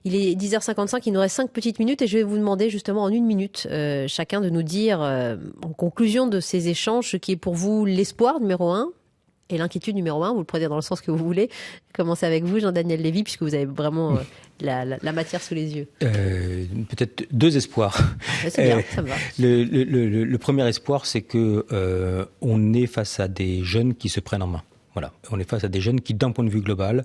Il est 10h55, il nous reste 5 petites minutes et je vais vous demander justement en 1 minute chacun de nous dire en conclusion de ces échanges ce qui est pour vous l'espoir numéro 1 et l'inquiétude numéro 1. Vous le prenez dans le sens que vous voulez. Commencez avec vous, Jean-Daniel Lévy, puisque vous avez vraiment la matière sous les yeux. Peut-être 2 espoirs. C'est bien, ça me va. Le premier espoir, c'est que on est face à des jeunes qui se prennent en main. Voilà, on est face à des jeunes qui, d'un point de vue global,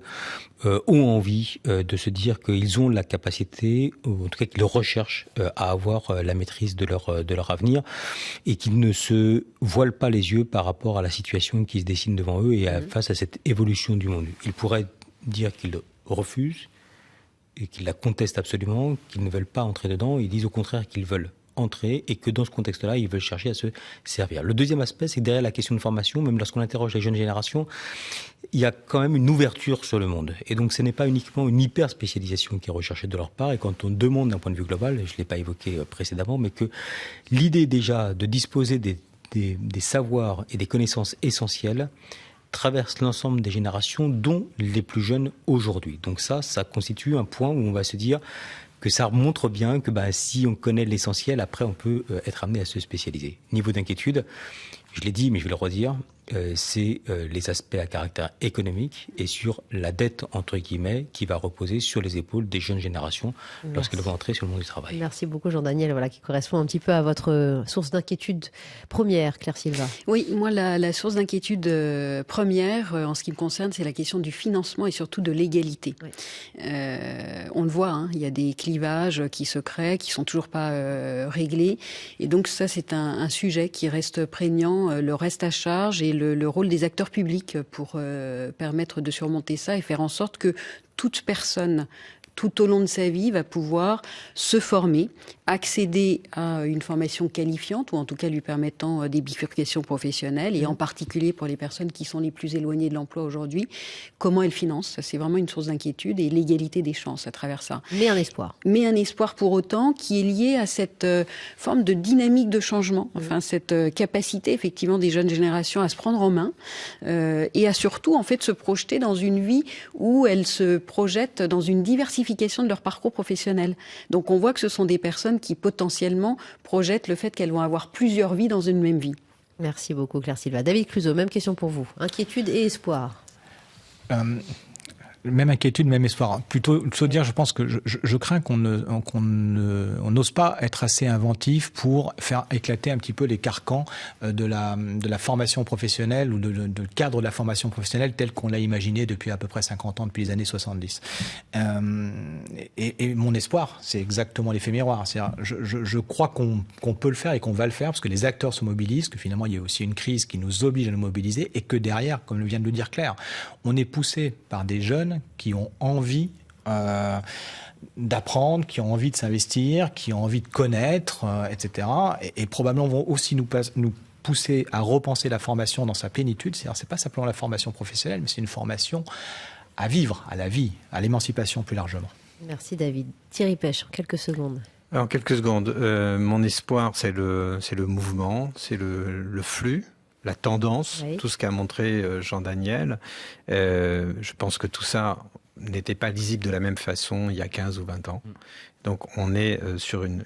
ont envie de se dire qu'ils ont la capacité, ou en tout cas qu'ils recherchent à avoir la maîtrise de leur avenir et qu'ils ne se voilent pas les yeux par rapport à la situation qui se dessine devant eux et face à cette évolution du monde. Ils pourraient dire qu'ils refusent et qu'ils la contestent absolument, qu'ils ne veulent pas entrer dedans. Ils disent au contraire qu'ils veulent entrer et que dans ce contexte-là, ils veulent chercher à se servir. Le deuxième aspect, c'est que derrière la question de formation, même lorsqu'on interroge les jeunes générations, il y a quand même une ouverture sur le monde. Et donc, ce n'est pas uniquement une hyper-spécialisation qui est recherchée de leur part. Et quand on demande d'un point de vue global, et je ne l'ai pas évoqué précédemment, mais que l'idée déjà de disposer des savoirs et des connaissances essentielles traverse l'ensemble des générations, dont les plus jeunes aujourd'hui. Donc ça constitue un point où on va se dire que ça montre bien que si on connaît l'essentiel, après on peut être amené à se spécialiser. Niveau d'inquiétude, je l'ai dit mais je vais le redire, c'est les aspects à caractère économique et sur la dette entre guillemets qui va reposer sur les épaules des jeunes générations lorsqu'elles vont entrer sur le monde du travail. Merci beaucoup Jean-Daniel, voilà, qui correspond un petit peu à votre source d'inquiétude première, Claire Silva. Oui, moi la source d'inquiétude première en ce qui me concerne, c'est la question du financement et surtout de l'égalité. Oui. On le voit, il y a des clivages qui se créent, qui sont toujours pas réglés, et donc ça c'est un sujet qui reste prégnant, le reste à charge et le rôle des acteurs publics pour permettre de surmonter ça et faire en sorte que toute personne tout au long de sa vie va pouvoir se former, accéder à une formation qualifiante ou en tout cas lui permettant des bifurcations professionnelles et en particulier pour les personnes qui sont les plus éloignées de l'emploi aujourd'hui, comment elles financent. Ça, c'est vraiment une source d'inquiétude et l'égalité des chances à travers ça. Mais un espoir. Mais un espoir pour autant qui est lié à cette forme de dynamique de changement, enfin cette capacité effectivement des jeunes générations à se prendre en main et à surtout en fait se projeter dans une vie où elles se projettent dans une diversification de leur parcours professionnel. Donc on voit que ce sont des personnes qui potentiellement projettent le fait qu'elles vont avoir plusieurs vies dans une même vie. Merci beaucoup Claire Silva. David Cluzo, même question pour vous. Inquiétude et espoir. Même inquiétude, même espoir. Plutôt dire, je pense que je crains qu'on n'ose pas être assez inventif pour faire éclater un petit peu les carcans de la formation professionnelle ou de cadre de la formation professionnelle tel qu'on l'a imaginé depuis à peu près 50 ans, depuis les années 70. Et mon espoir, c'est exactement l'effet miroir. C'est-à-dire, je crois qu'on peut le faire et qu'on va le faire parce que les acteurs se mobilisent, que finalement il y a aussi une crise qui nous oblige à nous mobiliser et que derrière, comme vient de le dire Claire, on est poussé par des jeunes qui ont envie d'apprendre, qui ont envie de s'investir, qui ont envie de connaître, etc. Et probablement vont aussi nous pousser à repenser la formation dans sa plénitude. C'est-à-dire, c'est pas simplement la formation professionnelle, mais c'est une formation à vivre, à la vie, à l'émancipation plus largement. Merci David. Thierry Pêche, en quelques secondes. En quelques secondes, mon espoir, c'est le mouvement, c'est le flux, la tendance, oui. Tout ce qu'a montré Jean-Daniel. Je pense que tout ça n'était pas lisible de la même façon il y a 15 ou 20 ans. Donc on est sur une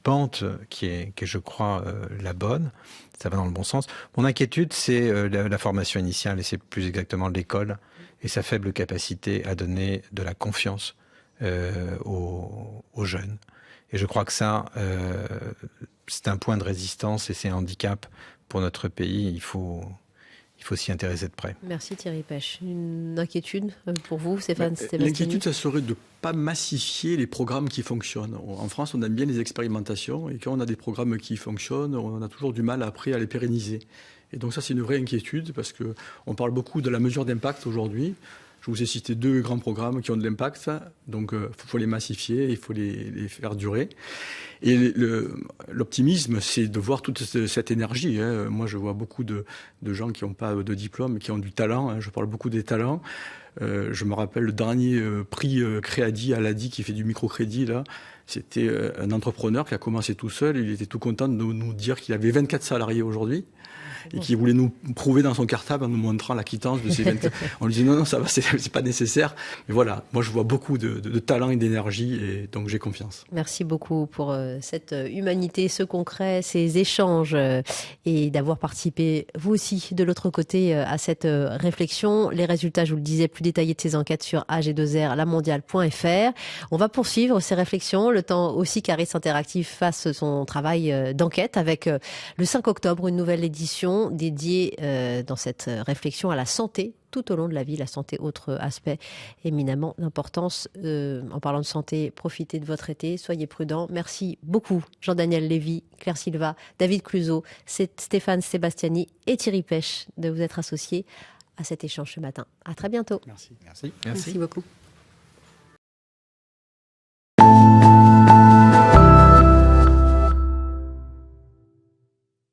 pente qui est, je crois, la bonne. Ça va dans le bon sens. Mon inquiétude, c'est la formation initiale, et c'est plus exactement l'école, et sa faible capacité à donner de la confiance aux jeunes. Et je crois que ça, c'est un point de résistance et c'est un handicap pour notre pays. Il faut s'y intéresser de près. Merci Thierry Pêche. Une inquiétude pour vous, Stéphane Stéphanie? L'inquiétude, ça serait de ne pas massifier les programmes qui fonctionnent. En France, on aime bien les expérimentations et quand on a des programmes qui fonctionnent, on a toujours du mal après à les pérenniser. Et donc ça, c'est une vraie inquiétude parce qu'on parle beaucoup de la mesure d'impact aujourd'hui. Je vous ai cité 2 grands programmes qui ont de l'impact, donc il faut les massifier, il faut les faire durer. Et l'optimisme, c'est de voir toute cette énergie. Moi, je vois beaucoup de gens qui n'ont pas de diplôme, qui ont du talent. Je parle beaucoup des talents. Je me rappelle le dernier prix Créadi à l'ADI qui fait du microcrédit, là. C'était un entrepreneur qui a commencé tout seul. Il était tout content de nous dire qu'il avait 24 salariés aujourd'hui. et qui voulait nous prouver dans son cartable en nous montrant la quittance de ses 20. On lui dit non, ça va, c'est pas nécessaire. Mais voilà, moi je vois beaucoup de talent et d'énergie et donc j'ai confiance. Merci beaucoup pour cette humanité, ce concret, ces échanges et d'avoir participé vous aussi de l'autre côté à cette réflexion. Les résultats, je vous le disais, plus détaillés de ces enquêtes sur AG2R, lamondiale.fr. On va poursuivre ces réflexions, le temps aussi qu'Harris Interactive fasse son travail d'enquête avec le 5 octobre, une nouvelle édition dédiée dans cette réflexion à la santé tout au long de la vie, la santé, autre aspect éminemment d'importance. En parlant de santé, profitez de votre été, soyez prudents. Merci beaucoup Jean-Daniel Lévy, Claire Silva, David Cluzo, Stéphane Sébastiani et Thierry Pêche de vous être associés à cet échange ce matin. À très bientôt. Merci. Merci beaucoup.